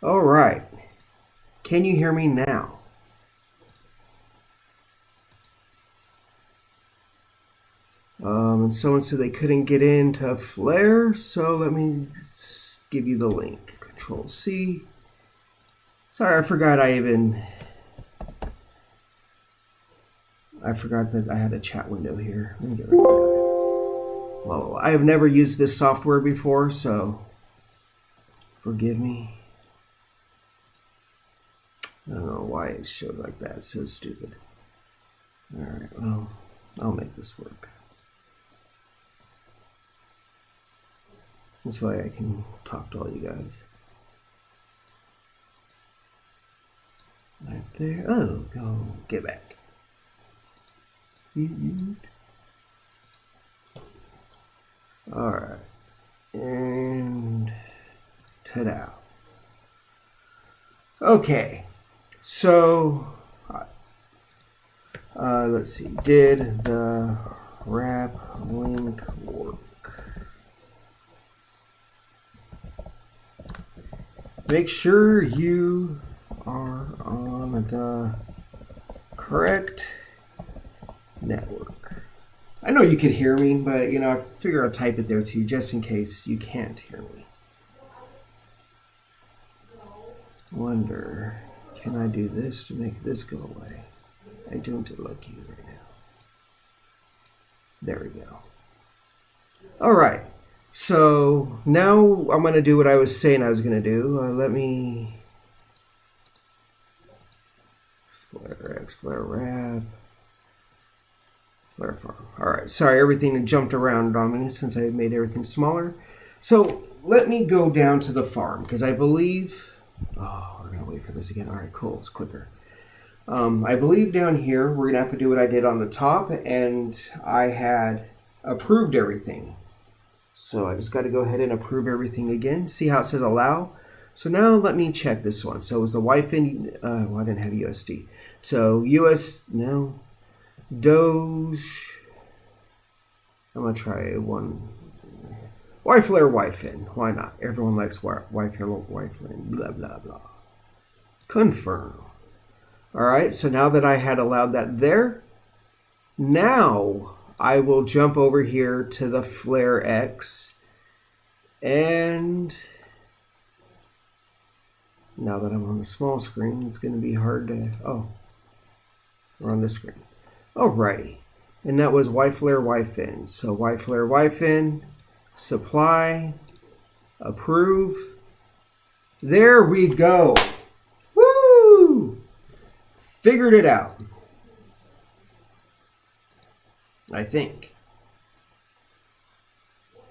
All right. Can you hear me now? And someone said they couldn't get into Flare, so let me give you the link. Control C. Sorry, I forgot that I had a chat window here. Let me get rid of that. Well, I have never used this software before, so forgive me. I don't know why it showed like that. It's so stupid. Alright, well, I'll make this work. This way I can talk to all you guys. Right there. Oh, go get back. Alright. And ta-da. Okay. So, let's see. Did the wrap link work? Make sure you are on the correct network. I know you can hear me, but you know, I figure I'll type it there too, just in case you can't hear me. Wonder, can I do this to make this go away? I don't like you right now. There we go. All right. So now I'm going to do what I was saying I was going to do. Let me FlareX, FlareWrap, FlareFarm. All right, sorry, everything jumped around on me since I made everything smaller. So let me go down to the farm because I believe, oh, we're going to wait for this again. All right, cool, it's clicker. I believe down here we're going to have to do what I did on the top, and I had approved everything. So I just got to go ahead and approve everything again. See how it says allow? So now let me check this one. So it was the Wi-Fi, well, I didn't have USD. So no, Doge, I'm going to try one. Wi-Flare Wi-Fi, why not? Everyone likes Wi-Fi, blah, blah, blah. Confirm. All right, so now that I had allowed that there, now I will jump over here to the FlareX, and now that I'm on the small screen, it's going to be hard to, oh, we're on this screen. Alrighty, and that was Wi-Flare Wi-Fi. So Wi-Flare Wi-Fi, supply, approve. There we go. Woo! Figured it out. I think.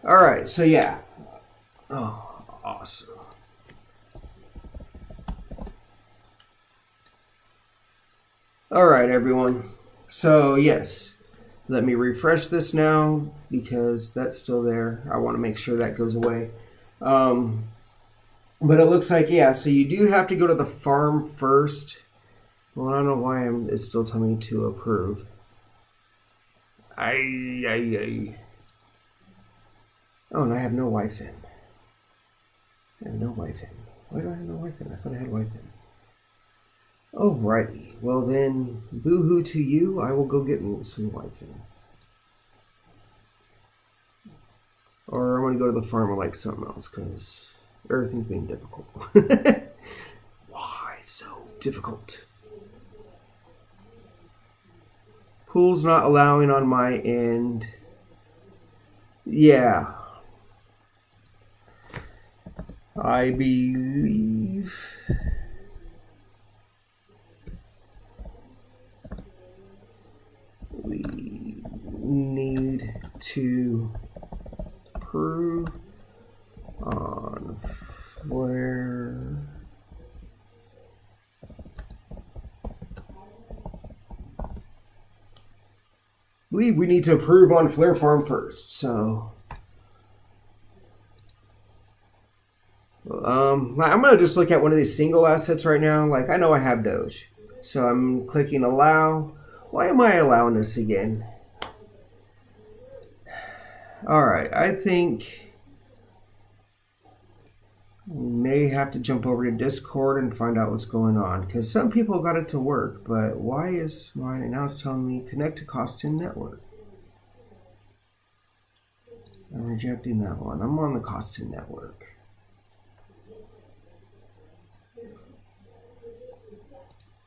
All right, so yeah. Oh, awesome. All right, everyone. So yes, let me refresh this now because that's still there. I want to make sure that goes away. But it looks like, yeah, so you do have to go to the farm first. Well, I don't know why it's still telling me to approve. Oh, and I have no Wi-Fi. I have no Wi-Fi. Why do I have no Wi-Fi? I thought I had Wi-Fi. Alrighty. Well then, boo-hoo to you. I will go get me some Wi-Fi. Or I'm going to go to the farm or like something else because everything's being difficult. Why so difficult? Pool's not allowing on my end. Yeah. I believe we need to prove on Flare. I believe we need to approve on FlareFarm first, so I'm gonna just look at one of these single assets right now. Like, I know I have Doge, so I'm clicking allow. Why am I allowing this again? All right, I think We may have to jump over to Discord and find out what's going on, because some people got it to work, but why is mine? And now it's telling me connect to Costin network. I'm rejecting that one. I'm on the Costin network.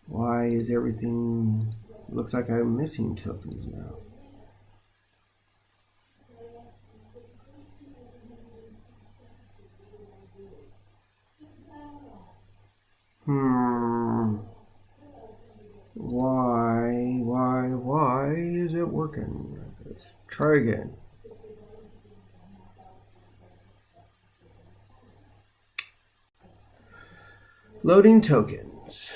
Why is everything, looks like I'm missing tokens now. Why is it working? Let's try again. Loading tokens.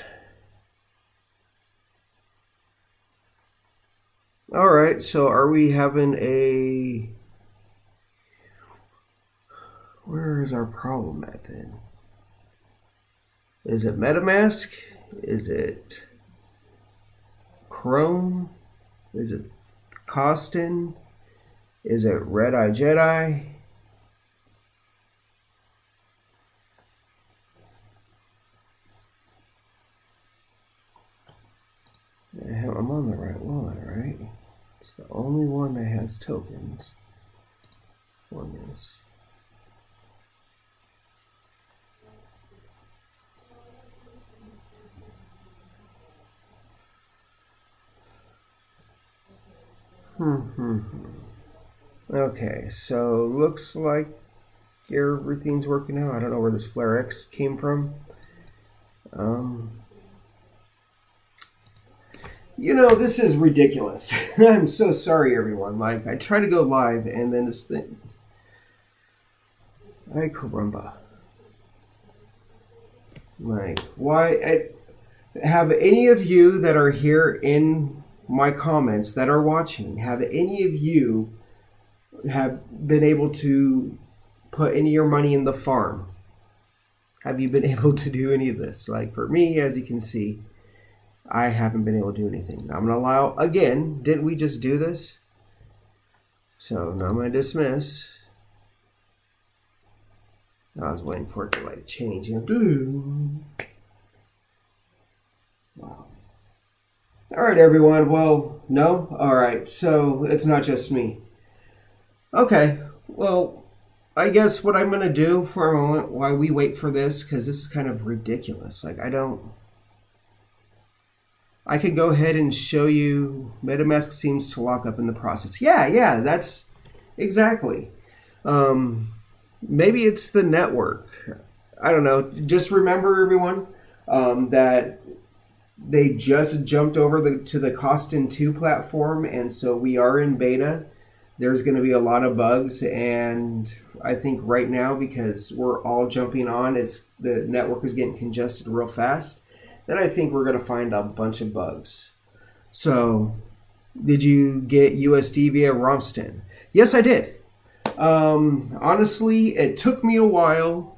All right, so are we having a, where is our problem at then? Is it MetaMask? Is it Chrome? Is it Costin? Is it Redeyedjedi? I'm on the right wallet, right? It's the only one that has tokens for this. Okay, so looks like everything's working out. I don't know where this FlareX came from. You know, this is ridiculous. I'm so sorry, everyone. Like, I try to go live, and then this thing. Ay, caramba. Like, why? Have any of you that are here in my comments that are watching, have any of you have been able to put any of your money in the farm? Have you been able to do any of this? Like, for me, as you can see, I haven't been able to do anything. I'm going to allow, again, didn't we just do this? So now I'm going to dismiss. I was waiting for it to like change. Wow. All right, everyone. Well, no? All right. So it's not just me. Okay. Well, I guess what I'm going to do for a moment while we wait for this, because this is kind of ridiculous. Like, I could go ahead and show you MetaMask seems to lock up in the process. Yeah, that's exactly. Maybe it's the network. I don't know. Just remember, everyone, that they just jumped over to the Costin 2 platform, and so we are in beta. There's going to be a lot of bugs, and I think right now, because we're all jumping on, the network is getting congested real fast. Then I think we're going to find a bunch of bugs. So, did you get USD via Rostream? Yes, I did. Honestly, it took me a while.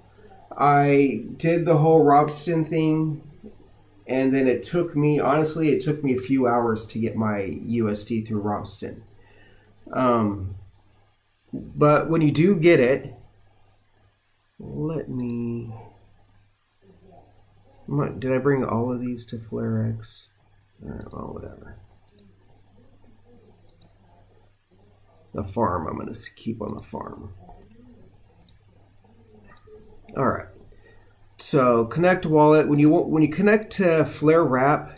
I did the whole Rostream thing, and then it took me a few hours to get my USD through Rostream. But when you do get it, did I bring all of these to FlareX? Well, whatever. The farm, I'm going to keep on the farm. All right. So connect wallet. When you connect to FlareWrap,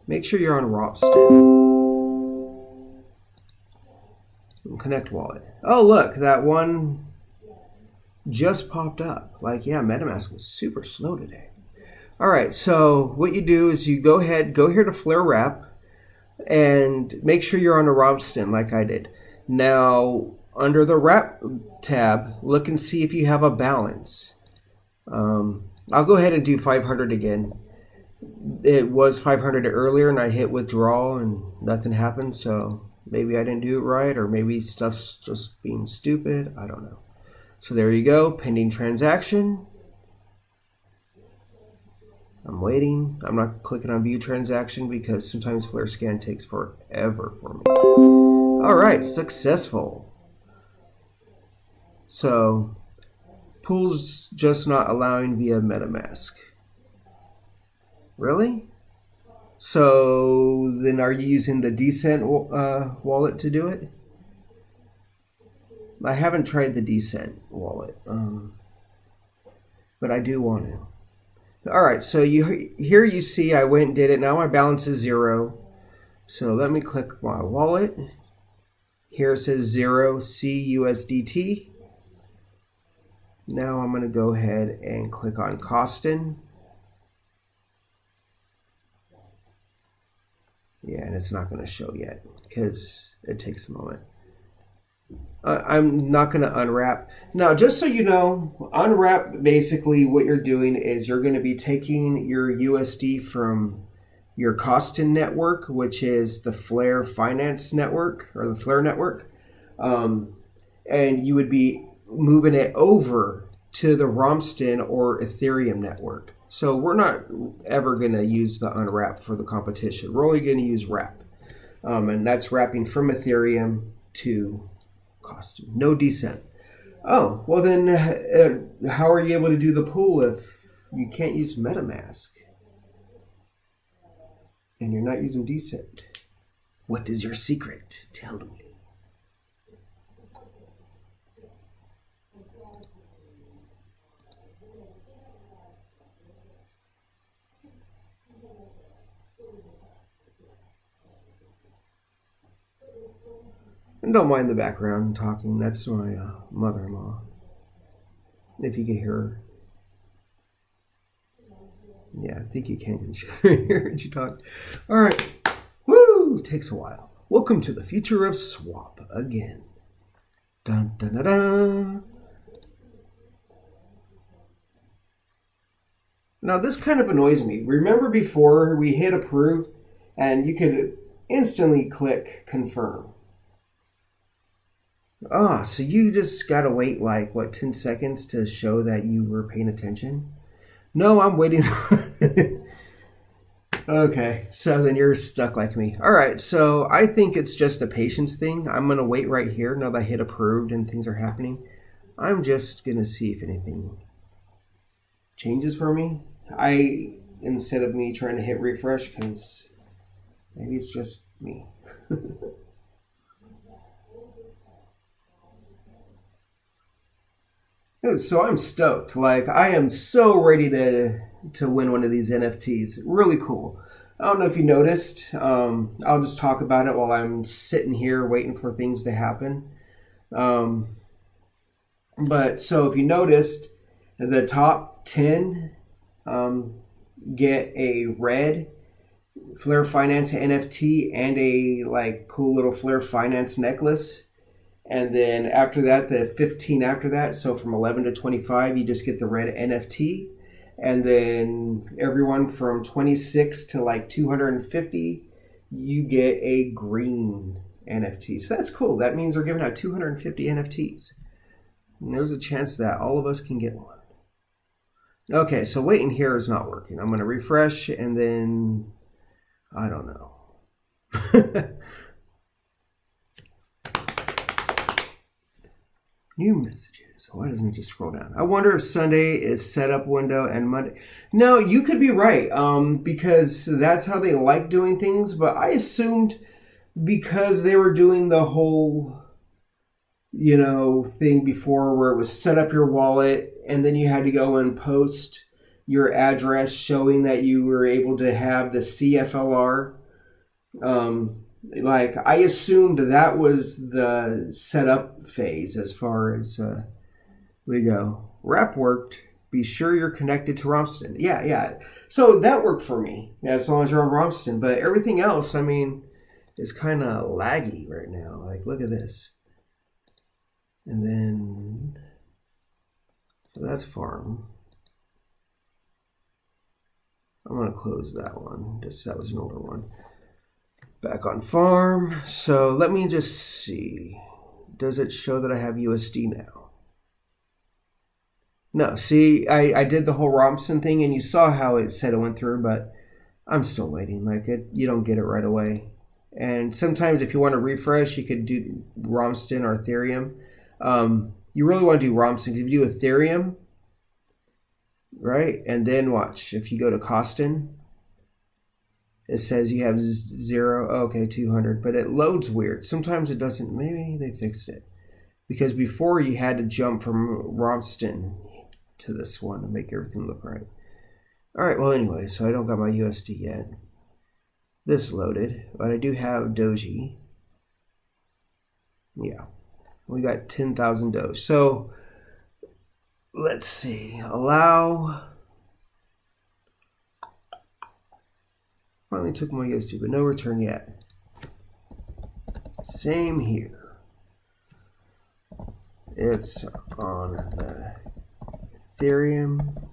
make sure you're on Rostream. Connect wallet. Oh, look, that one just popped up. Like, yeah, MetaMask was super slow today. All right, so what you do is you go here to FlareWrap and make sure you're on a Rostream like I did. Now, under the Wrap tab, look and see if you have a balance. I'll go ahead and do 500 again. It was 500 earlier and I hit withdrawal and nothing happened, so maybe I didn't do it right, or maybe stuff's just being stupid. I don't know. So there you go, pending transaction. I'm waiting. I'm not clicking on view transaction because sometimes FlareScan takes forever for me. All right, successful. So Pool's just not allowing via MetaMask. Really? So then are you using the Decent wallet to do it? I haven't tried the Decent wallet, but I do want to. All right, so here you see I went and did it. Now my balance is 0. So let me click my wallet. Here it says 0 CUSDT. Now I'm going to go ahead and click on Costin. Yeah, and it's not going to show yet because it takes a moment. I'm not going to unwrap. Now, just so you know, unwrap, basically what you're doing is you're going to be taking your USD from your Costin network, which is the Flare Finance network or the Flare network. And you would be moving it over to the Romston or Ethereum network. So we're not ever going to use the unwrap for the competition. We're only going to use wrap. And that's wrapping from Ethereum to Costin. No Decent. Oh, well then how are you able to do the pool if you can't use MetaMask? And you're not using Decent. What is your secret? Tell me. And don't mind the background talking. That's my mother-in-law. If you can hear her. Yeah, I think you can hear her. She talks. All right. Woo! Takes a while. Welcome to the future of swap again. Dun dun dun dun. Now this kind of annoys me. Remember before we hit approve and you could instantly click confirm. Ah, so you just gotta wait like, what, 10 seconds to show that you were paying attention? No, I'm waiting. Okay, so then you're stuck like me. All right, so I think it's just a patience thing. I'm gonna wait right here now that I hit approved and things are happening. I'm just gonna see if anything changes for me. Instead of me trying to hit refresh, because maybe it's just me. So I'm stoked. Like, I am so ready to win one of these NFTs. Really cool. I don't know if you noticed. I'll just talk about it while I'm sitting here waiting for things to happen. But so if you noticed, the top 10 get a red Flare Finance NFT and a like cool little Flare Finance necklace. And then after that, the 15 after that, so from 11 to 25, you just get the red NFT. And then everyone from 26 to like 250, you get a green NFT. So that's cool. That means they're giving out 250 NFTs. And there's a chance that all of us can get one. Okay, so waiting here is not working. I'm going to refresh and then, I don't know. New messages. Why doesn't it just scroll down? I wonder if Sunday is setup window and Monday. No, you could be right. Because that's how they like doing things. But I assumed because they were doing the whole, thing before where it was set up your wallet and then you had to go and post your address showing that you were able to have the CFLR. Like, I assumed that was the setup phase as far as we go. Wrap worked. Be sure you're connected to Romston. Yeah. So that worked for me, as long as you're on Romston. But everything else, I mean, is kind of laggy right now. Like, look at this. And then, so that's farm. I'm going to close that one. Just that was an older one. Back on farm. So let me just see. Does it show that I have USD now? No, see, I did the whole Romston thing and you saw how it said it went through, but I'm still waiting. Like, you don't get it right away. And sometimes if you want to refresh, you could do Romston or Ethereum. you really want to do ROM sticks. If you do Ethereum, right, and then watch, if you go to Costin, it says you have 0, okay, 200, but it loads weird. Sometimes it doesn't, maybe they fixed it. Because before you had to jump from Robston to this one to make everything look right. All right, well anyway, so I don't got my USD yet. This loaded, but I do have Doji. Yeah, we got 10,000 Doge. So let's see, allow. Finally took my USD, but no return yet. Same here. It's on the Ethereum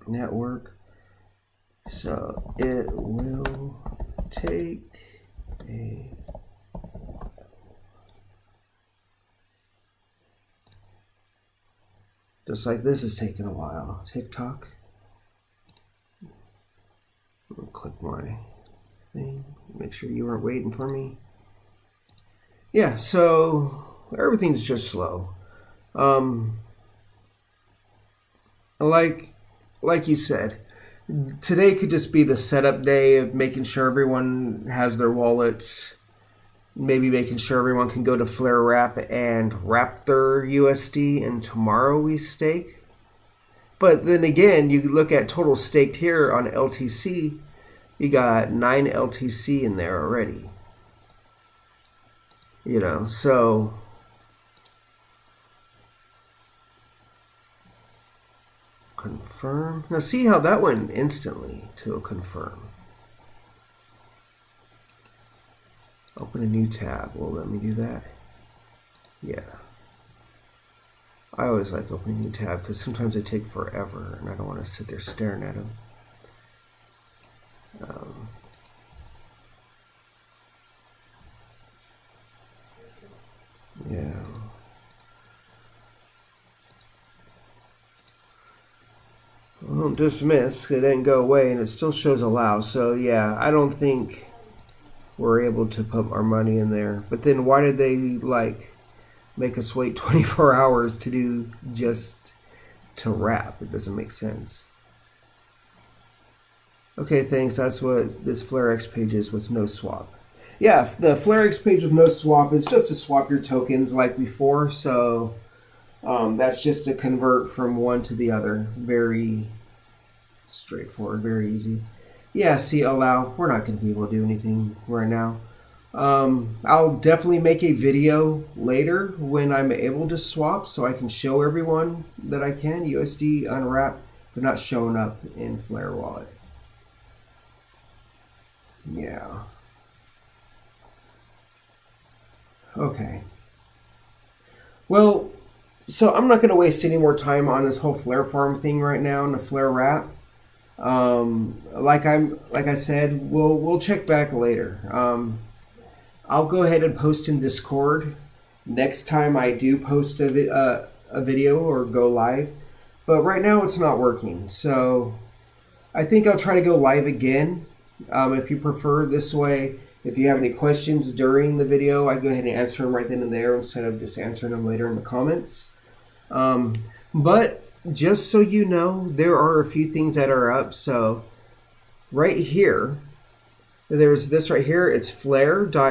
network, so it will take a while. Just like this is taking a while. TikTok. I'll click my thing, make sure you weren't waiting for me. Yeah, so everything's just slow. Like you said, today could just be the setup day of making sure everyone has their wallets, maybe making sure everyone can go to FlareWrap and wrap their USD, and tomorrow we stake. But then again, you look at total staked here on LTC, you got 9 LTC in there already. You know, so confirm. Now see how that went instantly to a confirm. Open a new tab. Will let me do that? Yeah. I always like opening a new tab because sometimes they take forever and I don't want to sit there staring at them. Yeah. Well, don't dismiss. It didn't go away and it still shows allow. So yeah, I don't think we're able to put our money in there. But then why did they like make us wait 24 hours to do just to wrap? It doesn't make sense. Okay, thanks. That's what this FlareX page is with no swap. Yeah, the FlareX page with no swap is just to swap your tokens like before. So that's just to convert from one to the other. Very straightforward, very easy. Yeah, see, allow. We're not going to be able to do anything right now. I'll definitely make a video later when I'm able to swap so I can show everyone that I can. USD unwrap, but not showing up in Flare Wallet. Yeah. Okay. Well, so I'm not going to waste any more time on this whole Flare Farm thing right now and the Flare Wrap. Like I said, we'll check back later. I'll go ahead and post in Discord next time I do post a video or go live. But right now it's not working, so I think I'll try to go live again. If you prefer this way, if you have any questions during the video, I go ahead and answer them right then and there instead of just answering them later in the comments. But just so you know, there are a few things that are up. So right here, there's this right here. It's flare.av.ax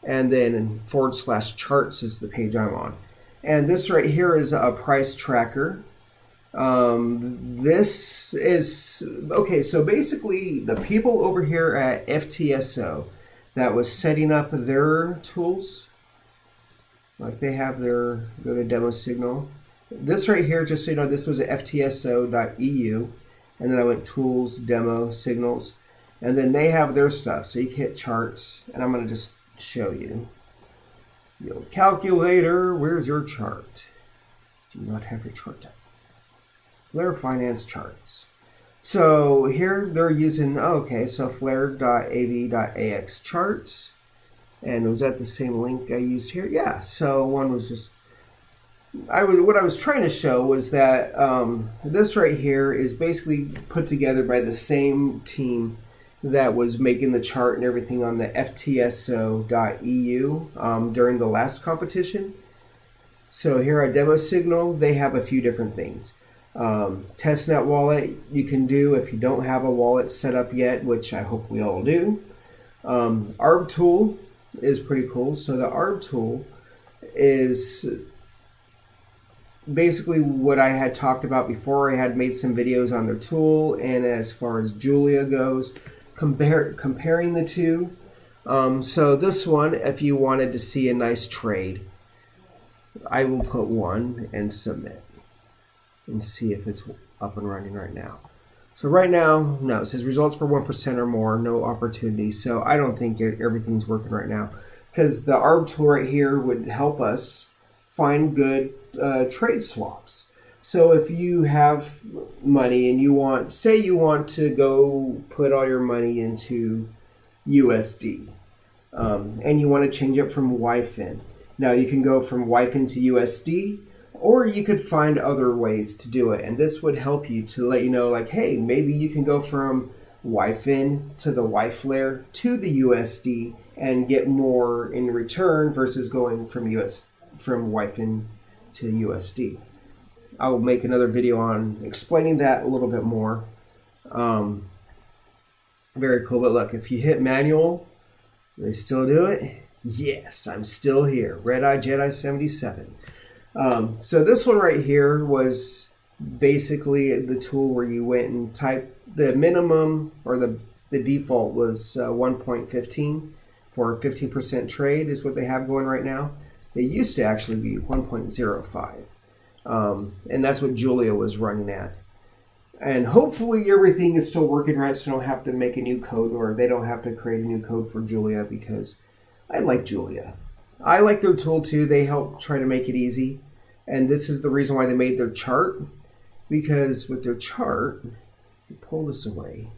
and then /charts is the page I'm on. And this right here is a price tracker. This is, okay, so basically the people over here at FTSO that was setting up their tools, like they have their, go to demo signal. This right here, just so you know, this was at FTSO.eu, and then I went tools, demo, signals, and then they have their stuff. So you can hit charts, and I'm going to just show you. The old calculator, where's your chart? Do you not have your chart? Flare Finance charts. So here they're using, okay, so flare.av.ax charts. And was that the same link I used here? Yeah, so one was just, what I was trying to show was that this right here is basically put together by the same team that was making the chart and everything on the FTSO.eu during the last competition. So here at Demo Signal, they have a few different things. Testnet wallet you can do if you don't have a wallet set up yet, which I hope we all do. ARB tool is pretty cool. So the ARB tool is basically what I had talked about before. I had made some videos on their tool, and as far as Julia goes, comparing the two. So this one, if you wanted to see a nice trade, I will put one and submit and see if it's up and running right now. So right now, no, it says results for 1% or more, no opportunity. So I don't think everything's working right now, because the ARB tool right here would help us find good trade swaps. So if you have money and you want, say you want to go put all your money into USD, and you want to change it from YFIN. Now you can go from YFIN to USD, or you could find other ways to do it. And this would help you to let you know, like, hey, maybe you can go from YFIN to the YFlare to the USD and get more in return versus going from YFIN to USD. I will make another video on explaining that a little bit more. Very cool. But look, if you hit manual, they still do it. Yes, I'm still here. RedEyedJedi77. So this one right here was basically the tool where you went and typed the minimum, or the default was 1.15 for a 15% trade is what they have going right now. They used to actually be 1.05. And that's what Julia was running at. And hopefully everything is still working right, so I don't have to make a new code, or they don't have to create a new code for Julia, because I like Julia. I like their tool too. They help try to make it easy. And this is the reason why they made their chart, because with their chart, if you pull this away,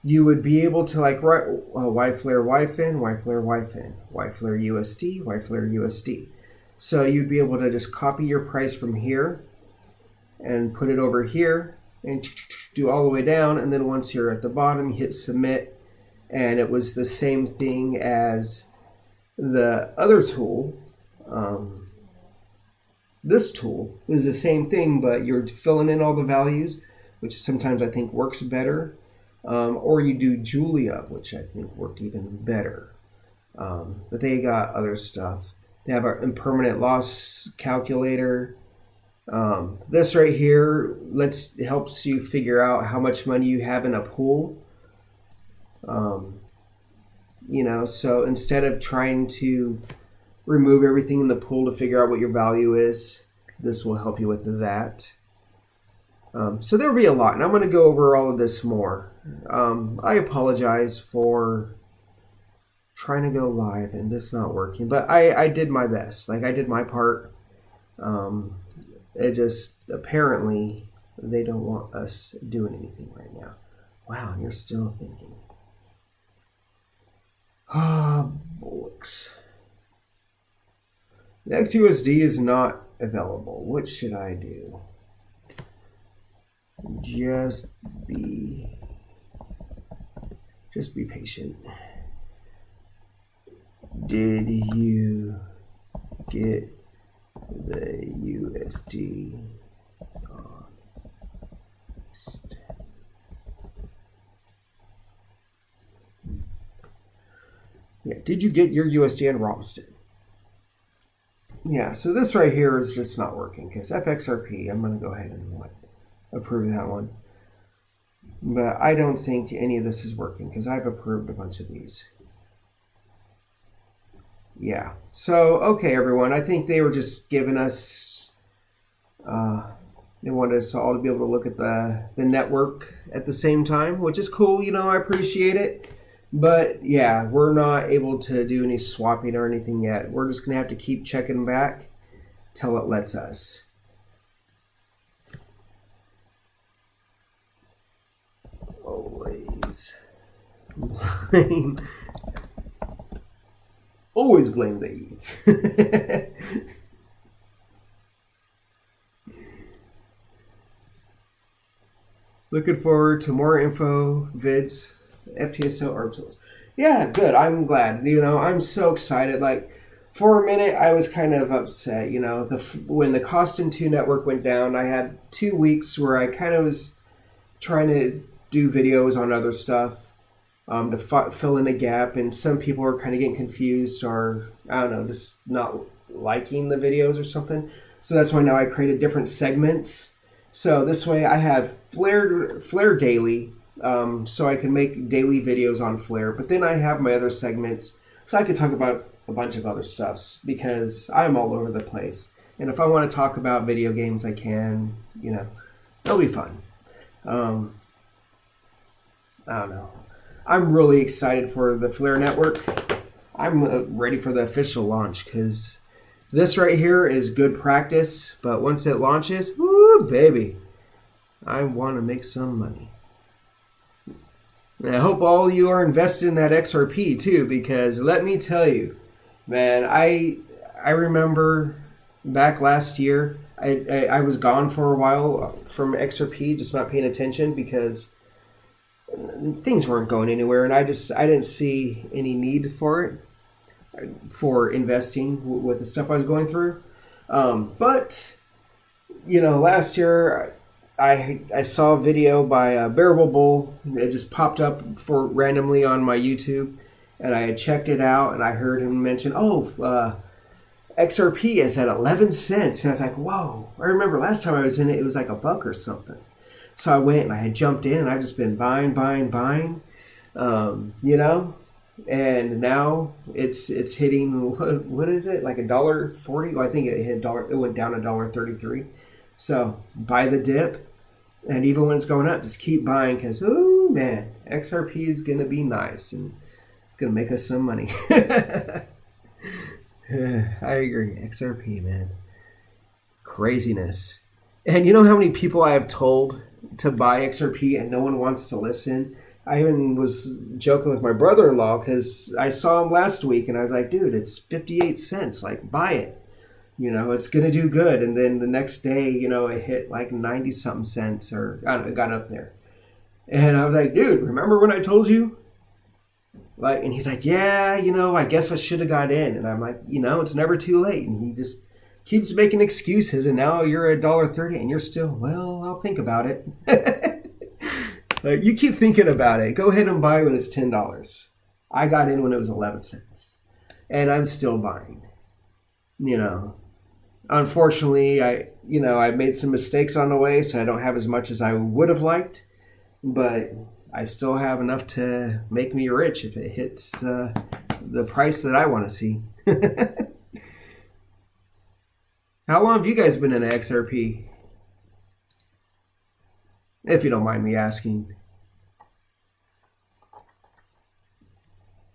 you would be able to like write YFlare YFIN, YFlare YFIN, YFlare USD, YFlare USD. So you'd be able to just copy your price from here and put it over here and do all the way down. And then once you're at the bottom, you hit submit. And it was the same thing as the other tool. This tool is the same thing, but you're filling in all the values, which sometimes I think works better. Or you do Julia, which I think worked even better. But they got other stuff. They have our impermanent loss calculator. This right here helps you figure out how much money you have in a pool. You know, so instead of trying to remove everything in the pool to figure out what your value is, this will help you with that. So there'll be a lot, and I'm going to go over all of this more. I apologize for trying to go live and this not working, but I did my best. Like, I did my part. It just, apparently, they don't want us doing anything right now. Wow, and you're still thinking. Ah, bullocks. The XUSD is not available. What should I do? Just be patient. Did you get the USD on? Yeah, did you get your USD on Robston? Yeah, so this right here is just not working because FXRP, I'm going to go ahead and approve that one. But I don't think any of this is working because I've approved a bunch of these. Yeah, so okay, everyone, I think they were just giving us, they wanted us all to be able to look at the network at the same time, which is cool, you know, I appreciate it. But yeah, we're not able to do any swapping or anything yet. We're just gonna have to keep checking back till it lets us. Always blame. Always blame the ETH. Looking forward to more info vids, FTSO articles. Yeah, good. I'm glad. I'm so excited. Like, for a minute, I was kind of upset. When the Costin 2 network went down, I had 2 weeks where I kind of was trying to do videos on other stuff to fill in a gap, and some people are kind of getting confused or, I don't know, just not liking the videos or something. So that's why now I created different segments. So this way I have Flare Daily, so I can make daily videos on Flare, but then I have my other segments so I could talk about a bunch of other stuffs because I'm all over the place. And if I want to talk about video games, I can, it'll be fun. I don't know. I'm really excited for the Flare network. I'm ready for the official launch because this right here is good practice, but once it launches, woo, baby, I want to make some money. And I hope all you are invested in that XRP too, because let me tell you, man, I remember back last year, I was gone for a while from XRP, just not paying attention because things weren't going anywhere, and I didn't see any need for it, for investing with the stuff I was going through. But last year I saw a video by Bearable Bull. It just popped up for randomly on my YouTube, and I had checked it out, and I heard him mention, XRP is at 11 cents, and I was like, whoa! I remember last time I was in it, it was like $1 or something. So I went and I had jumped in, and I've just been buying, and now it's hitting, what is it, like $1.40? Well, I think it went down $1.33. So buy the dip, and even when it's going up, just keep buying because, oh man, XRP is going to be nice, and it's going to make us some money. I agree. XRP, man. Craziness. And you know how many people I have told to buy XRP and no one wants to listen? I even was joking with my brother-in-law because I saw him last week and I was like, dude, it's 58 cents. Like, buy it. It's going to do good. And then the next day, it hit like 90-something cents, or I don't know, it got up there. And I was like, dude, remember when I told you? Like, and he's like, yeah, I guess I should have got in. And I'm like, it's never too late. And he just keeps making excuses, and now you're at $1.30 and you're still, well, I'll think about it. Like, you keep thinking about it. Go ahead and buy when it's $10. I got in when it was 11 cents, and I'm still buying. Unfortunately, I made some mistakes on the way, so I don't have as much as I would have liked, but I still have enough to make me rich if it hits the price that I want to see. How long have you guys been in XRP? If you don't mind me asking.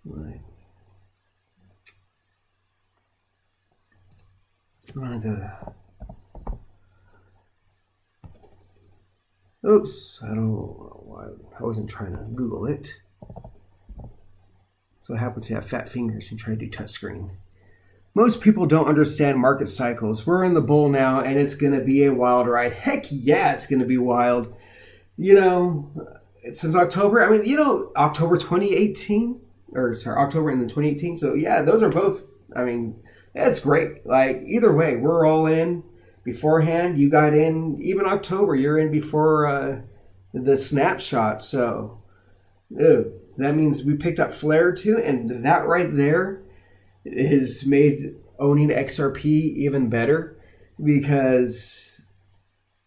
Right. I'm gonna go to. Oops, I wasn't trying to Google it. So what happens if you have fat fingers and try to do touchscreen? Most people don't understand market cycles. We're in the bull now, and it's going to be a wild ride. Heck yeah, it's going to be wild. Since October, October 2018, October and then 2018. So yeah, those are both, that's great. Like, either way, we're all in beforehand. You got in, even October, you're in before the snapshot. So, that means we picked up Flare too, and that right there has made owning XRP even better, because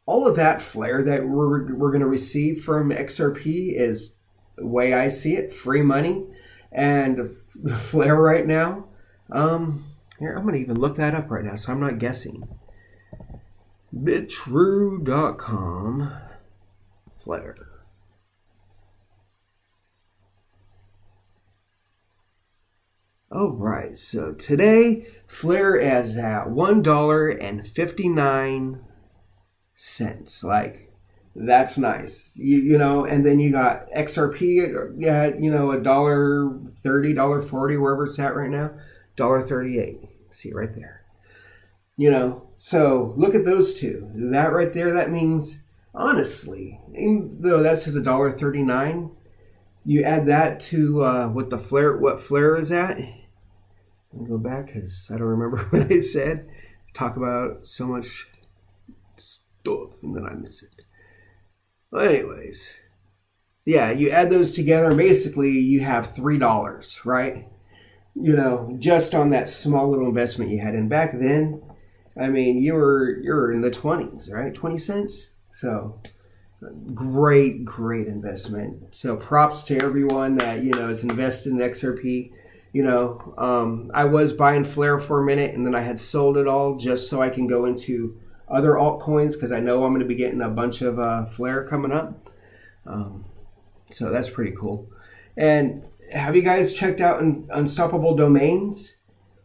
all of that Flare that we're going to receive from XRP is, the way I see it, free money. And the Flare right now, here, I'm going to even look that up right now so I'm not guessing. Bitrue.com Flare. All right, so today Flare is at $1.59. Like, that's nice. And then you got XRP, $1.30, $1.40, wherever it's at right now, $1.38. See it right there. So look at those two. That right there, that means honestly, even though that says $1.39, you add that to what Flare is at. Let me go back because I don't remember what I said. Talk about so much stuff and then I miss it. Well, anyways, yeah, you add those together. Basically, you have $3, right? You know, just on that small little investment you had. And back then, I mean, you're in the 20s, right? 20 cents. So great investment. So props to everyone that, you know, is invested in XRP. You know, I was buying Flare for a minute and then I had sold it all just so I can go into other altcoins because I know I'm going to be getting a bunch of Flare coming up. So that's pretty cool. And have you guys checked out Unstoppable Domains?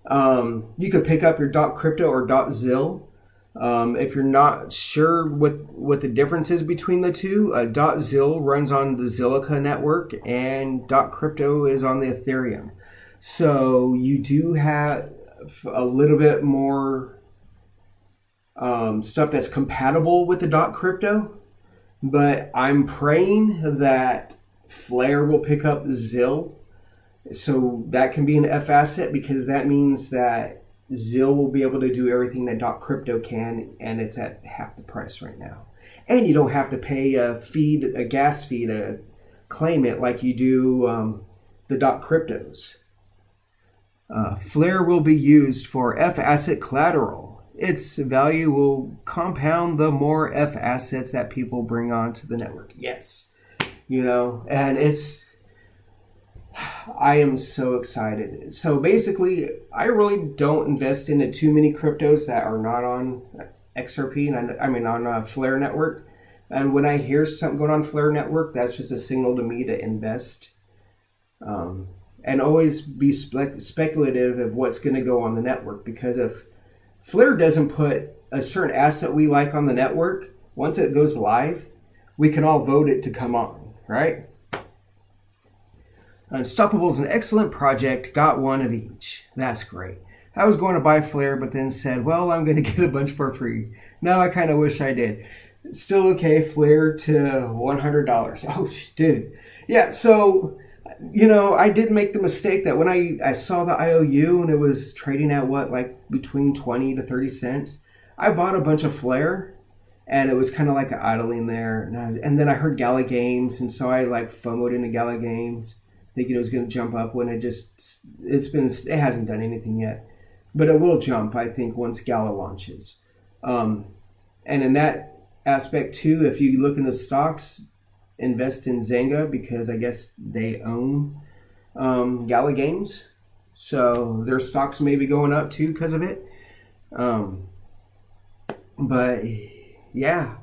You could pick up your .crypto or .zil. If you're not sure what the difference is between the two, .zil runs on the Zilliqa network and .crypto is on the Ethereum. So you do have a little bit more stuff that's compatible with the .crypto, but I'm praying that Flare will pick up ZIL, so that can be an F asset because that means that ZIL will be able to do everything that .crypto can, and it's at half the price right now. And you don't have to pay a gas fee to claim it like you do the .cryptos. Flare will be used for F asset collateral. Its value will compound the more F assets that people bring onto the network. Yes, you know, and I am so excited. So basically, I really don't invest into too many cryptos that are not on XRP, and I mean on Flare network. And when I hear something going on Flare network, that's just a signal to me to invest. And always be speculative of what's going to go on the network, because if Flare doesn't put a certain asset we like on the network, once it goes live, we can all vote it to come on, right? Unstoppable is an excellent project, got one of each. That's great. I was going to buy Flare, but then said, well, I'm going to get a bunch for free. Now I kind of wish I did. Still okay, Flare to $100. Oh, dude. Yeah, so you know, I did make the mistake that when I saw the IOU and it was trading at what, like between 20 to 30 cents, I bought a bunch of Flare and it was kind of like idling there. And then I heard Gala Games, and so I like FOMO'd into Gala Games thinking it was going to jump up when it hasn't done anything yet. But it will jump, I think, once Gala launches. And in that aspect too, if you look in the stocks, invest in Zynga because I guess they own Gala Games, so their stocks may be going up too because of it. But yeah.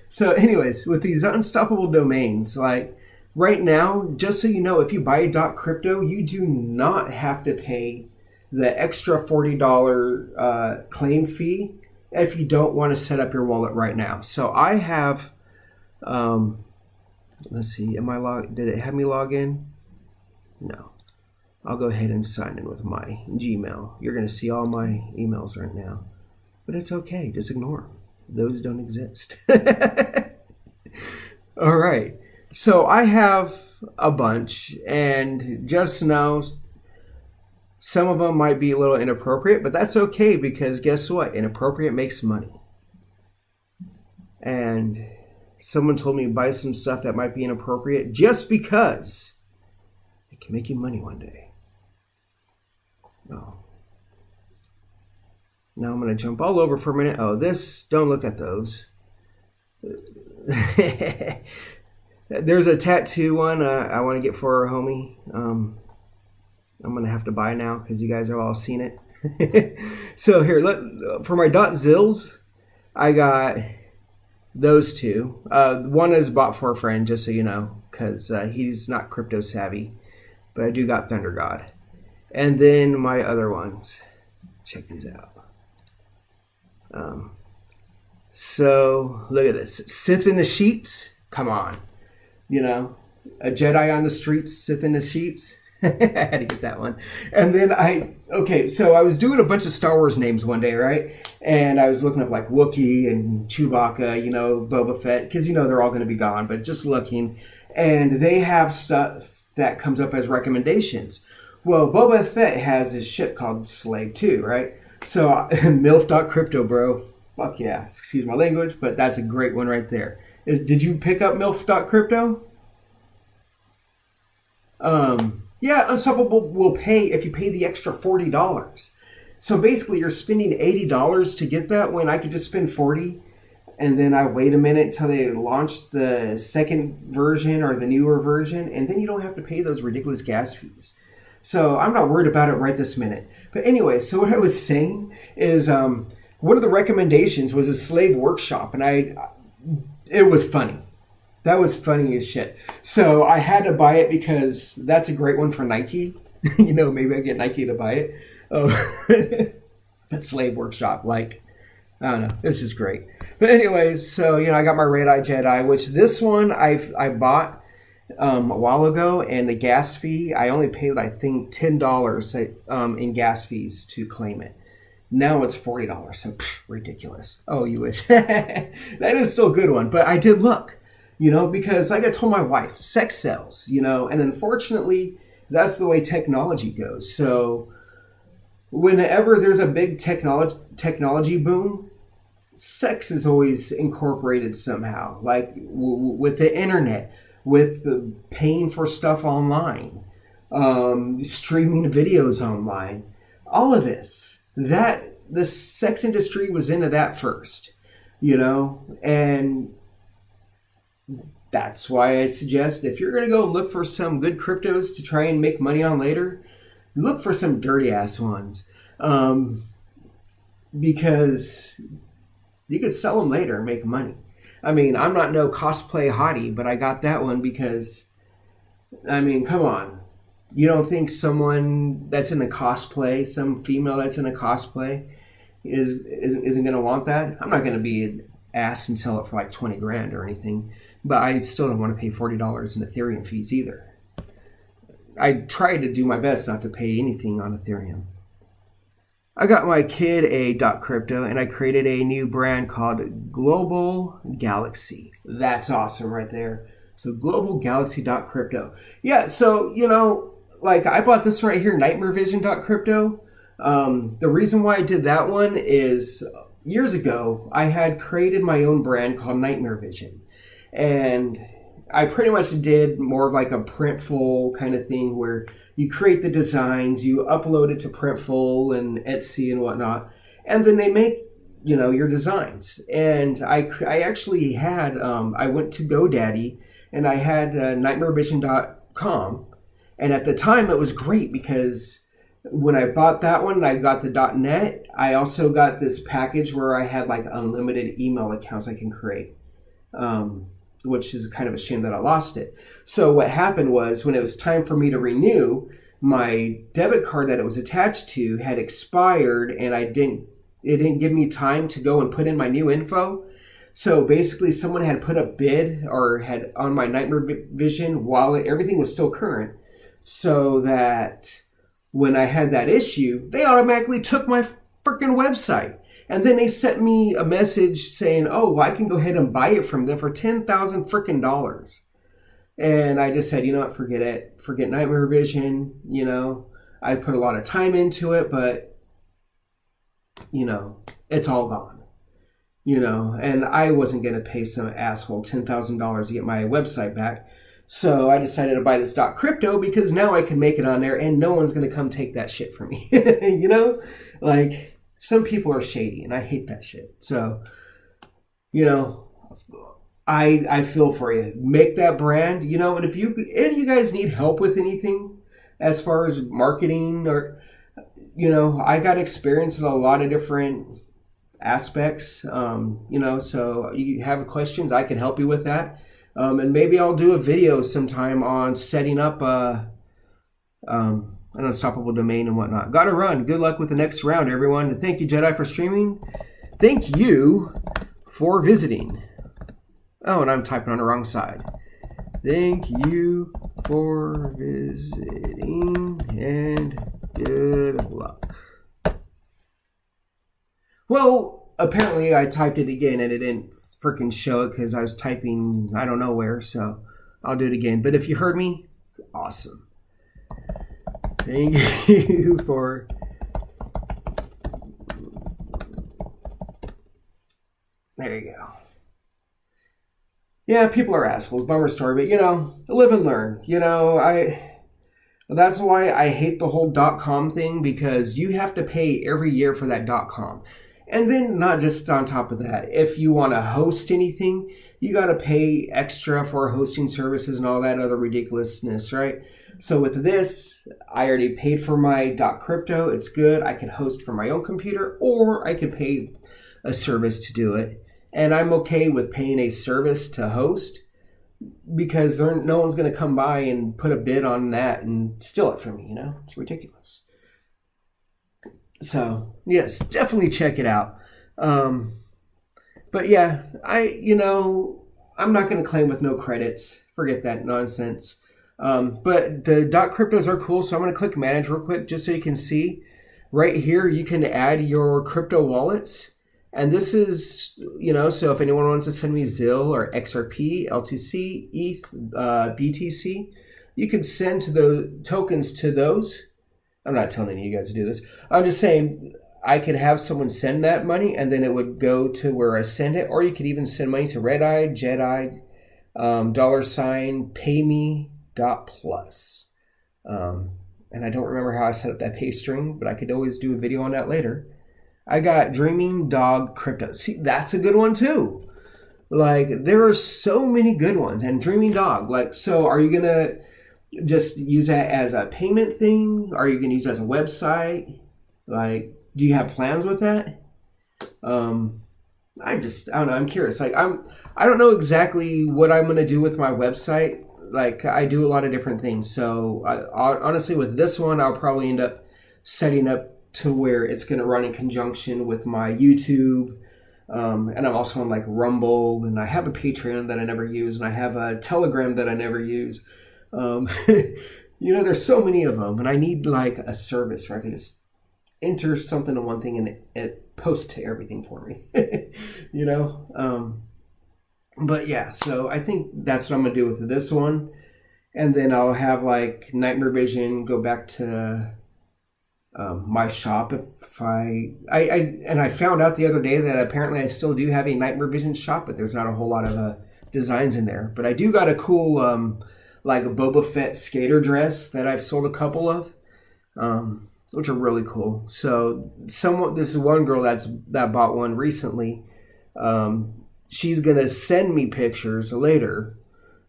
So anyways, with these unstoppable domains, like right now, just so you know, if you buy a .crypto, you do not have to pay the extra $40 claim fee if you don't want to set up your wallet right now. So I have, let's see, did it have me log in? No. I'll go ahead and sign in with my Gmail. You're going to see all my emails right now. But it's okay, just ignore them. Those don't exist. All right. So I have a bunch, and just now, some of them might be a little inappropriate, but that's okay because guess what? Inappropriate makes money. And someone told me to buy some stuff that might be inappropriate just because it can make you money one day. Oh. Now I'm going to jump all over for a minute. Oh, don't look at those. There's a tattoo one I want to get for a homie. I'm going to have to buy now because you guys have all seen it. So here, for my .zils, I got those two. One is bought for a friend, just so you know, because he's not crypto savvy. But I do got Thunder God. And then my other ones. Check these out. So look at this. Sith in the sheets. Come on. You know, a Jedi on the streets, Sith in the sheets. I had to get that one. And then so I was doing a bunch of Star Wars names one day, right? And I was looking up like Wookiee and Chewbacca, Boba Fett, because they're all going to be gone, but just looking. And they have stuff that comes up as recommendations. Well, Boba Fett has this ship called Slave 2, right? So MILF.crypto, bro. Fuck yeah. Excuse my language, but that's a great one right there. Did you pick up MILF.crypto? Yeah, Unstoppable will pay if you pay the extra $40. So basically you're spending $80 to get that when I could just spend $40 and then I wait a minute till they launch the second version or the newer version, and then you don't have to pay those ridiculous gas fees. So I'm not worried about it right this minute. But anyway, so what I was saying is one of the recommendations was a slave workshop, and it was funny. That was funny as shit. So I had to buy it because that's a great one for Nike. Maybe I get Nike to buy it. Oh, but Slave Workshop, I don't know. It's just great. But anyways, so, I got my RedEyedJedi, which this one I bought a while ago, and the gas fee, I only paid, I think, $10 in gas fees to claim it. Now it's $40, so ridiculous. Oh, you wish. That is still a good one, but I did look. Because like I told my wife, sex sells, and unfortunately, that's the way technology goes. So whenever there's a big technology boom, sex is always incorporated somehow, like with the internet, with the paying for stuff online, streaming videos online, all of this, that the sex industry was into that first, and that's why I suggest if you're going to go look for some good cryptos to try and make money on later, look for some dirty ass ones, because you could sell them later and make money. I mean, I'm not no cosplay hottie, but I got that one because, come on. You don't think someone that's in a cosplay, some female that's in a cosplay, isn't going to want that? I'm not going to be an ass and sell it for like 20 grand or anything. But I still don't want to pay $40 in Ethereum fees either. I tried to do my best not to pay anything on Ethereum. I got my kid a .crypto, and I created a new brand called Global Galaxy. That's awesome right there. So Global Galaxy.crypto. Yeah, so, I bought this right here, NightmareVision.crypto. The reason why I did that one is years ago, I had created my own brand called Nightmare Vision. And I pretty much did more of like a Printful kind of thing where you create the designs, you upload it to Printful and Etsy and whatnot, and then they make, your designs. And I actually had, I went to GoDaddy and I had nightmarevision.com. And at the time it was great because when I bought that one, I got the .net. I also got this package where I had like unlimited email accounts I can create. Which is kind of a shame that I lost it. So what happened was when it was time for me to renew, my debit card that it was attached to had expired, and it didn't give me time to go and put in my new info. So basically someone had put a bid or had on my Nightmare Vision wallet, everything was still current, so that when I had that issue, they automatically took my freaking website. And then they sent me a message saying, oh, well, I can go ahead and buy it from them for $10,000 freaking dollars. And I just said, you know what, forget it. Forget Nightmare Vision. I put a lot of time into it, but, it's all gone. And I wasn't going to pay some asshole $10,000 to get my website back. So I decided to buy this .crypto because now I can make it on there and no one's going to come take that shit from me. Some people are shady, and I hate that shit. So, I feel for you. Make that brand, and if any of you guys need help with anything as far as marketing or, I got experience in a lot of different aspects, so you have questions, I can help you with that. And maybe I'll do a video sometime on setting up an unstoppable domain and whatnot. Gotta run. Good luck with the next round, everyone. And thank you, Jedi, for streaming. Thank you for visiting. Oh, and I'm typing on the wrong side. Thank you for visiting and good luck. Well, apparently I typed it again and it didn't freaking show it because I was typing I don't know where, so I'll do it again. But if you heard me, awesome. Thank you for there you go. Yeah, people are assholes. Bummer story, but you know, live and learn. You know, that's why I hate the whole .com thing, because you have to pay every year for that .com. And then not just on top of that, if you want to host anything, you got to pay extra for hosting services and all that other ridiculousness, right? So with this, I already paid for my .crypto. It's good. I can host from my own computer, or I could pay a service to do it. And I'm okay with paying a service to host, because no one's going to come by and put a bid on that and steal it from me, you know? It's ridiculous. So, yes, definitely check it out. But yeah, I'm not going to claim with no credits. Forget that nonsense. But the .cryptos are cool, so I'm going to click manage real quick just so you can see. Right here, you can add your crypto wallets. And this is, so if anyone wants to send me ZIL or XRP, LTC, ETH, BTC, you could send to the tokens to those. I'm not telling any of you guys to do this. I'm just saying I could have someone send that money and then it would go to where I send it. Or you could even send money to RedEyedJedi, $payme.plus. And I don't remember how I set up that pay string, but I could always do a video on that later. I got Dreaming Dog Crypto. See, that's a good one too. Like, there are so many good ones. And Dreaming Dog, so are you going to just use that as a payment thing? Are you going to use it as a website? Do you have plans with that? I don't know. I'm curious. I don't know exactly what I'm going to do with my website. I do a lot of different things. So honestly, with this one, I'll probably end up setting up to where it's going to run in conjunction with my YouTube. And I'm also on Rumble, and I have a Patreon that I never use, and I have a Telegram that I never use. There's so many of them, and I need a service where I can just enter something in one thing and it posts to everything for me. But yeah, so I think that's what I'm gonna do with this one, and then I'll have Nightmare Vision go back to my shop. If I found out the other day that apparently I still do have a Nightmare Vision shop, but there's not a whole lot of designs in there. But I do got a cool a Boba Fett skater dress that I've sold a couple of, which are really cool. So this is one girl that bought one recently. She's gonna send me pictures later,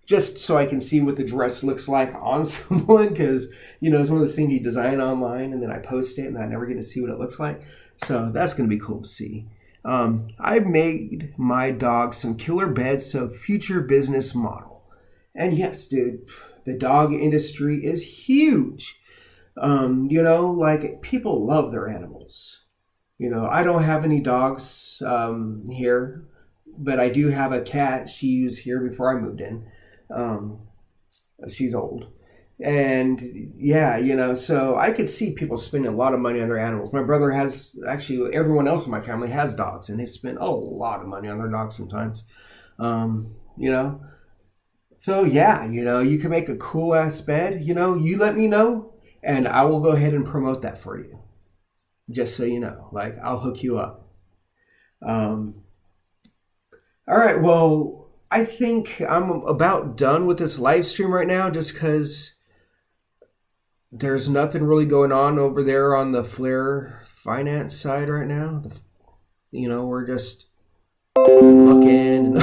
just so I can see what the dress looks like on someone, because it's one of those things you design online and then I post it and I never get to see what it looks like. So that's gonna be cool to see. I made my dog some killer beds, so future business model. And yes, dude, the dog industry is huge. People love their animals. I don't have any dogs here, but I do have a cat. She was here before I moved in. She's old. And yeah, so I could see people spending a lot of money on their animals. My brother actually, everyone else in my family has dogs, and they spend a lot of money on their dogs sometimes. So yeah, you can make a cool ass bed. You let me know, and I will go ahead and promote that for you. Just so you know, I'll hook you up. All right, well, I think I'm about done with this live stream right now, just because there's nothing really going on over there on the Flare finance side right now. We're just looking.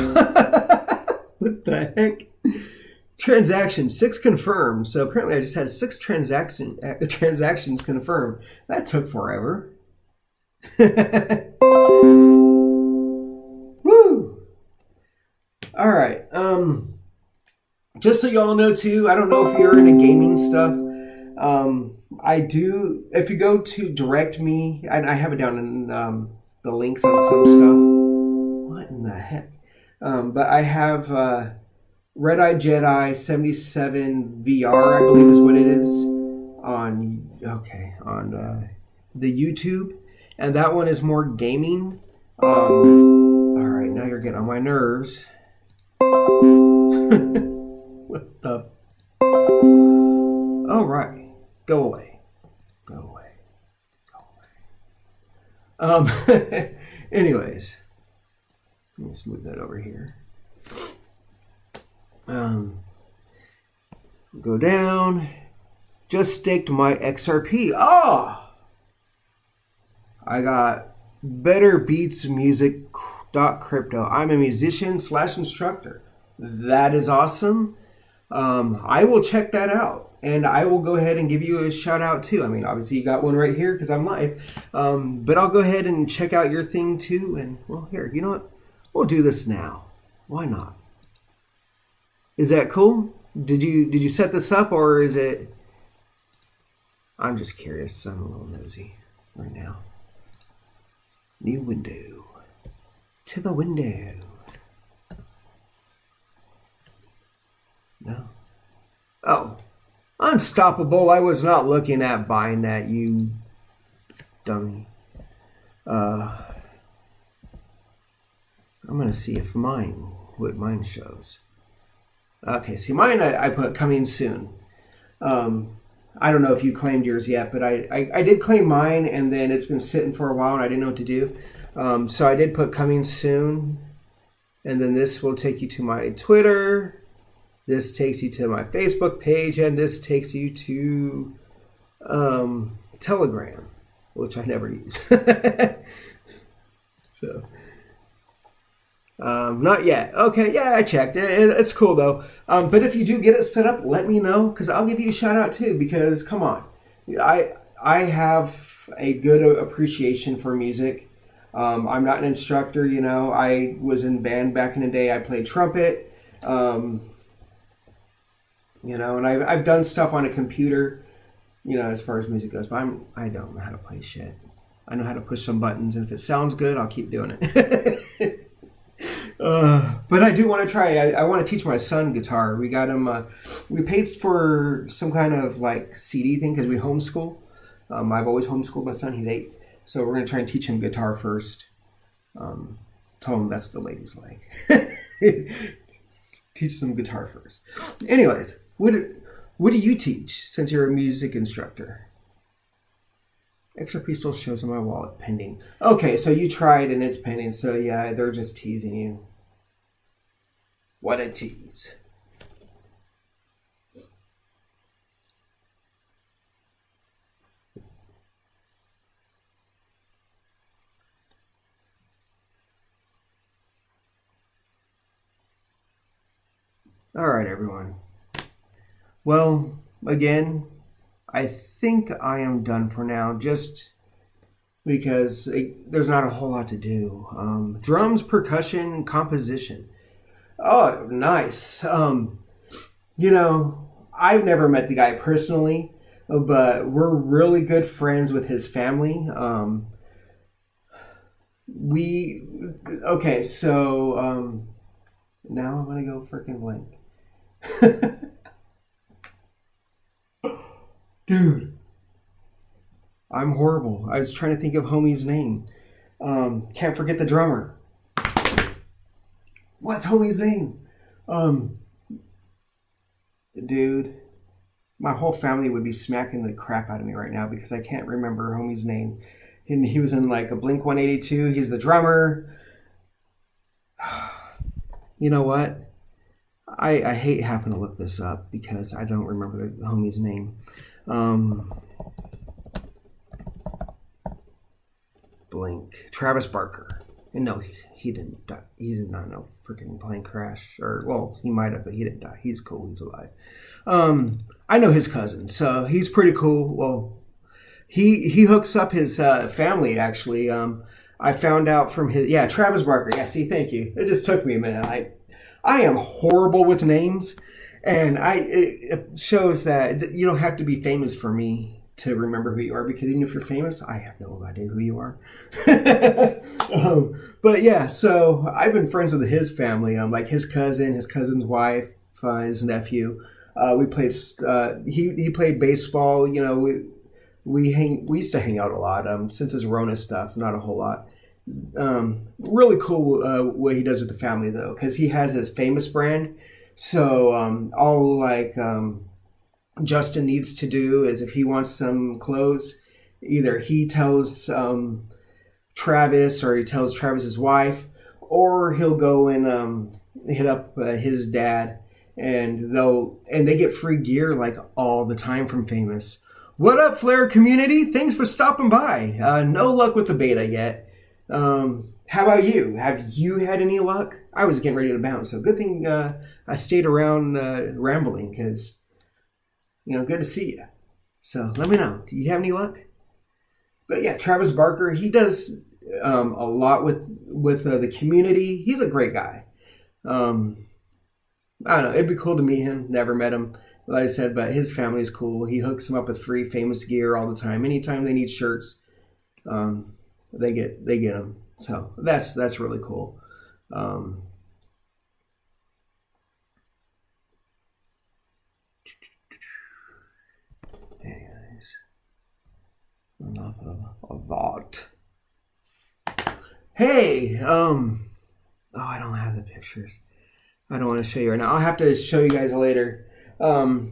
What the heck? Transaction 6 confirmed. So apparently I just had 6 transactions confirmed. That took forever. Woo! All right. Just so y'all know too, I don't know if you're into gaming stuff. I do. If you go to direct me, I have it down in the links on some stuff. What in the heck? But I have RedEyedJedi77 VR, I believe is what it is, on the YouTube, and that one is more gaming. All right, now you're getting on my nerves. What the? All right, go away, go away, go away. Anyways, let's move that over here. Go down. Just staked my XRP. Oh, I got Better Beats Music.crypto. I'm a musician / instructor. That is awesome. I will check that out, and I will go ahead and give you a shout out too. I mean, obviously you got one right here because I'm live, but I'll go ahead and check out your thing too. And well, here, you know what? We'll do this now. Why not? Is that cool? Did you set this up, or is it? I'm just curious. I'm a little nosy right now. New window. To the window. No. Oh. Unstoppable. I was not looking at buying that, you dummy. I'm going to see if what mine shows. Okay, see, mine I put coming soon. I don't know if you claimed yours yet, but I did claim mine, and then it's been sitting for a while, and I didn't know what to do. So I did put coming soon, and then this will take you to my Twitter. This takes you to my Facebook page, and this takes you to Telegram, which I never use. So, not yet. Okay, yeah, I checked. It's cool though. But if you do get it set up, let me know, because I'll give you a shout out too. Because come on, I have a good appreciation for music. I'm not an instructor, you know. I was in band back in the day. I played trumpet. You know, and I've done stuff on a computer, you know, as far as music goes, but I don't know how to play shit. I know how to push some buttons, and if it sounds good, I'll keep doing it. But I do want to try. I want to teach my son guitar. We got him, we paid for some kind of like CD thing because we homeschool. I've always homeschooled my son. He's 8. So we're going to try and teach him guitar first. Tell him that's what the ladies like. Teach them guitar first. Anyways, what do you teach since you're a music instructor? XRP still shows in my wallet pending. Okay, so you tried and it's pending. So yeah, they're just teasing you. What a tease. All right, everyone. Well, again, I think I am done for now, just because there's not a whole lot to do. Drums, percussion, composition. Oh, nice. You know, I've never met the guy personally, but we're really good friends with his family. Okay, so now I'm going to go freaking blank. Dude, I'm horrible. I was trying to think of homie's name. Can't forget the drummer. What's homie's name? Dude, my whole family would be smacking the crap out of me right now because I can't remember homie's name. And he was in like a Blink 182. He's the drummer. You know what? I hate having to look this up because I don't remember the homie's name. Blink. Travis Barker. And no, he didn't die. He did not know freaking plane crash. Or, well, he might have, but he didn't die. He's cool. He's alive. I know his cousin, so he's pretty cool. Well, he hooks up his family, actually. I found out from his... Yeah, Travis Barker. Yeah, see, thank you. It just took me a minute. I am horrible with names, and it shows that you don't have to be famous for me to remember who you are, because even if you're famous, I have no idea who you are. But yeah, so I've been friends with his family, like his cousin's wife, his nephew. We played. He played baseball. You know, we used to hang out a lot. Since his Rona stuff, not a whole lot. Really cool what he does with the family though, because he has his famous brand. So all like Justin needs to do is if he wants some clothes, either he tells Travis or he tells Travis's wife, or he'll go and hit up his dad, and they get free gear like all the time from Famous. What up, Flare community? Thanks for stopping by. No luck with the beta yet. How about you? Have you had any luck? I was getting ready to bounce, so good thing I stayed around rambling, because, you know, good to see you. So let me know. Do you have any luck? But yeah, Travis Barker, he does a lot with the community. He's a great guy. I don't know. It'd be cool to meet him. Never met him, like I said, but his family's cool. He hooks them up with free Famous gear all the time. Anytime they need shirts, they get them. So that's really cool. Anyways, enough of that. Hey, oh, I don't have the pictures. I don't want to show you right now. I'll have to show you guys later.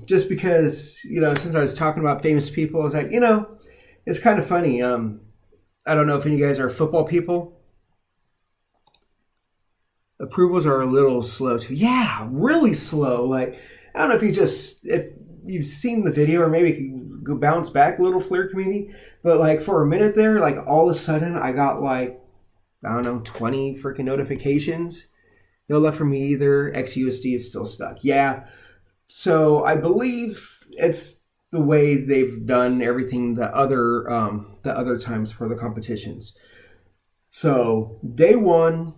Just because, you know, since I was talking about famous people, I was like, you know, it's kind of funny. I don't know if any of you guys are football people. Approvals are a little slow too. Yeah, really slow. Like, I don't know if you've seen the video, or maybe you can go bounce back a little, Flare community. But like for a minute there, like all of a sudden I got like, I don't know, 20 freaking notifications. No luck for me either. XUSD is still stuck. Yeah. So I believe it's the way they've done everything the other times for the competitions. So day one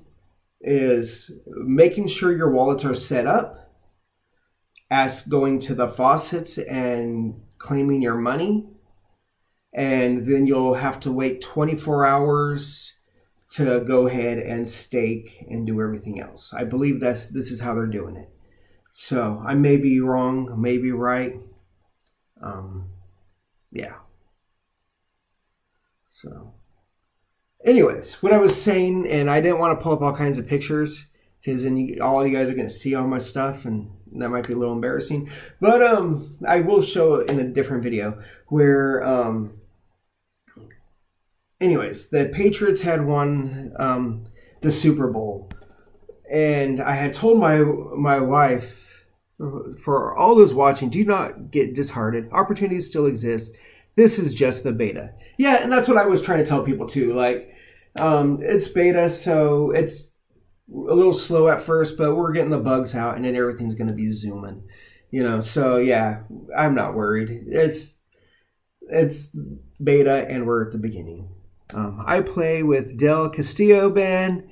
is making sure your wallets are set up, as going to the faucets and claiming your money, and then you'll have to wait 24 hours to go ahead and stake and do everything else. I believe this is how they're doing it. So I may be wrong, may be right. Yeah. So anyways, what I was saying, and I didn't want to pull up all kinds of pictures, because then all you guys are going to see all my stuff, and that might be a little embarrassing. But I will show it in a different video where, anyways, the Patriots had won the Super Bowl, and I had told my wife, for all those watching, do not get disheartened. Opportunities still exist. This is just the beta. Yeah, and that's what I was trying to tell people too. Like, it's beta, so it's a little slow at first, but we're getting the bugs out, and then everything's going to be zooming. You know, so yeah, I'm not worried. It's beta, and we're at the beginning. I play with Del Castillo Band.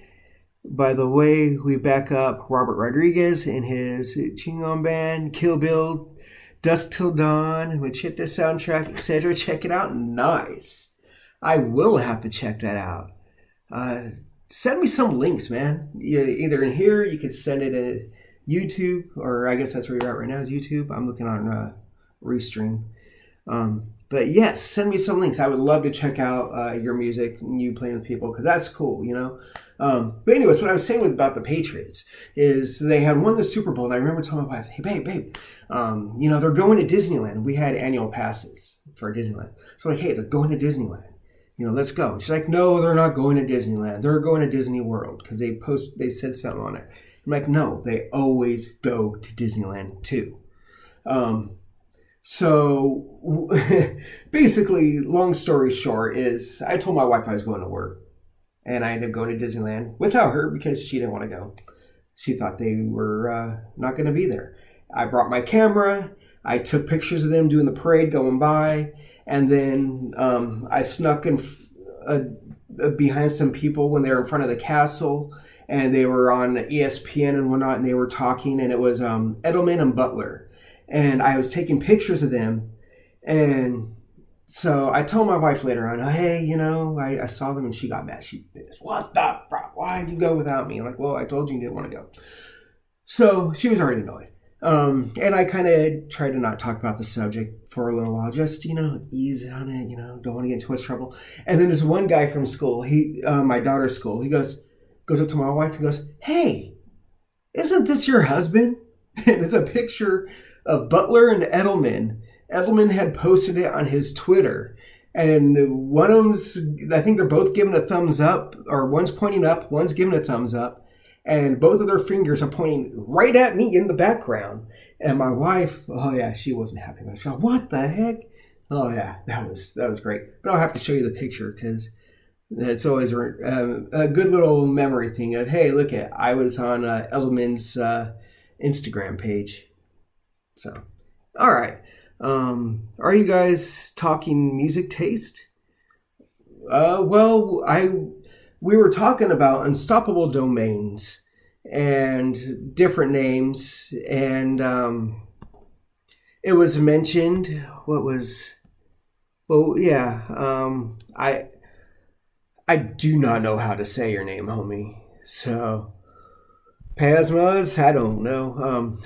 By the way, we back up Robert Rodriguez and his Chingon Band, Kill Bill, Dusk Till Dawn, Machete soundtrack, etc. Check it out. Nice. I will have to check that out. Send me some links, man. Either in here, you could send it at YouTube, or I guess that's where you're at right now is YouTube. I'm looking on Restream. But yes, send me some links. I would love to check out your music and you playing with people, because that's cool, you know. But anyways, what I was saying about the Patriots is they had won the Super Bowl, and I remember telling my wife, hey, babe, you know, they're going to Disneyland. We had annual passes for Disneyland. So I'm like, hey, they're going to Disneyland. You know, let's go. And she's like, no, they're not going to Disneyland. They're going to Disney World, because they said something on it. I'm like, no, they always go to Disneyland too. So basically, long story short is I told my wife I was going to work, and I ended up going to Disneyland without her because she didn't want to go. She thought they were not going to be there. I brought my camera. I took pictures of them doing the parade going by, and then I snuck in behind some people when they were in front of the castle, and they were on ESPN and whatnot, and they were talking, and it was Edelman and Butler. And I was taking pictures of them. And so I told my wife later on, hey, you know, I saw them, and she got mad. She did this. What the fuck? Why did you go without me? I'm like, well, I told you didn't want to go. So she was already annoyed. And I kind of tried to not talk about the subject for a little while, just, ease on it, don't want to get in too much trouble. And then this one guy from school, my daughter's school, he goes up to my wife and goes, "Hey, isn't this your husband?" And it's a picture of Butler and Edelman. Edelman had posted it on his Twitter. And one of them's, I think they're both giving a thumbs up, or one's pointing up, one's giving a thumbs up. And both of their fingers are pointing right at me in the background. And my wife, oh yeah, she wasn't happy with it. She thought, what the heck? Oh yeah, that was great. But I'll have to show you the picture because it's always a good little memory thing of, hey, look at, I was on Edelman's Instagram page. So, all right. Are you guys talking music taste? Well, we were talking about unstoppable domains and different names, and it was mentioned. I do not know how to say your name, homie. So, Pasmas, I don't know.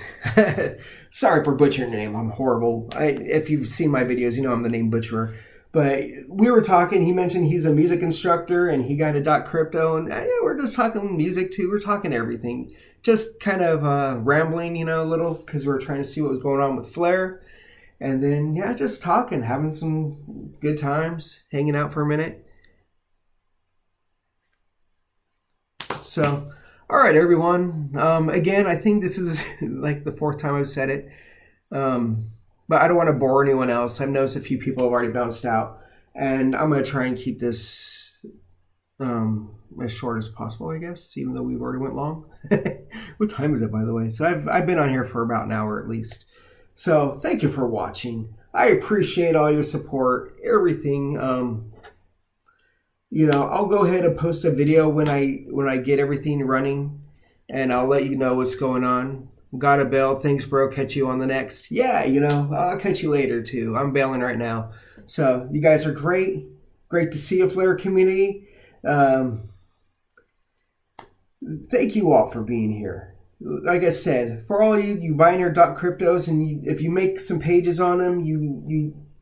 Sorry for butchering your name. I'm horrible. If you've seen my videos, you know I'm the name butcherer. But we were talking, he mentioned he's a music instructor and he got a .crypto, and we're just talking music too. We're talking everything. Just kind of rambling, a little, because we were trying to see what was going on with Flare. And then, just talking, having some good times, hanging out for a minute. So, all right, everyone. Again, I think this is like the fourth time I've said it. But I don't want to bore anyone else. I've noticed a few people have already bounced out. And I'm going to try and keep this as short as possible, I guess, even though we've already went long. What time is it, by the way? So I've been on here for about an hour at least. So thank you for watching. I appreciate all your support, everything. I'll go ahead and post a video when I get everything running, and I'll let you know what's going on. Got a bail. Thanks, bro. Catch you on the next. Yeah, I'll catch you later, too. I'm bailing right now. So, you guys are great. Great to see a Flare community. Thank you all for being here. Like I said, for all you buying your .cryptos, and if you make some pages on them,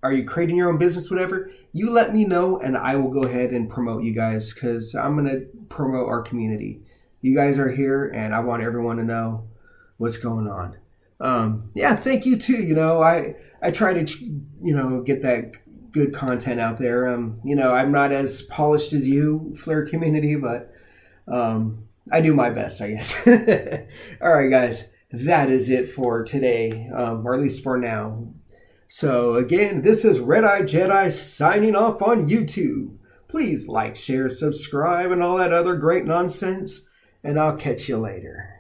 are you creating your own business, whatever, you let me know, and I will go ahead and promote you guys, because I'm going to promote our community. You guys are here, and I want everyone to know what's going on. Thank you too. I try to get that good content out there. I'm not as polished as you, Flare community, but I do my best, I guess. All right, guys, that is it for today, or at least for now. So again, this is RedEyedJedi signing off on YouTube. Please like, share, subscribe, and all that other great nonsense, and I'll catch you later.